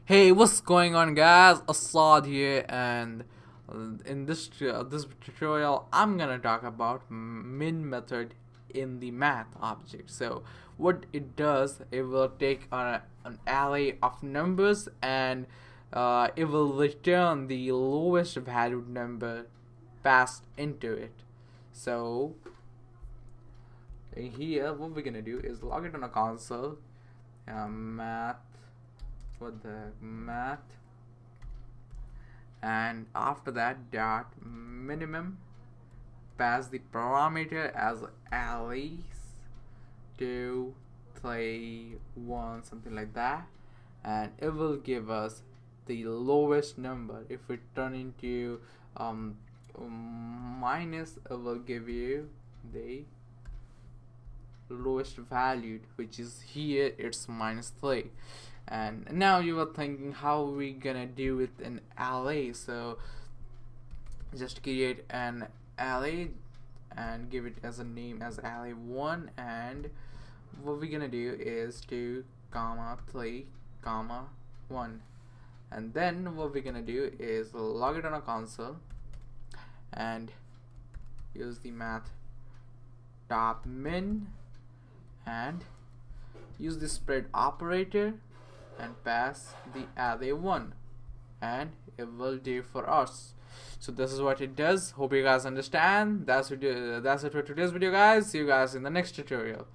Hey, what's going on, guys? Assad here, and in this tutorial, I'm gonna talk about min method in the math object. So, what it does, it will take an array of numbers and it will return the lowest valued number passed into it. So, here, what we're gonna do is log it on a console. Math. What the math, and after that dot minimum, pass the parameter as Alice 2 3 1, something like that, and it will give us the lowest number. If we turn into minus, it will give you the lowest valued, which is here, it's -3. And now you are thinking, how are we gonna do with an array? So just create an array and give it as a name as array1, and what we're gonna do is 2 comma 3 comma 1, and then what we're gonna do is log it on a console and use the Math.min and use the spread operator and pass the array1, and it will do for us. So this is what it does. Hope you guys understand. That's it for today's video, guys. See you guys in the next tutorial.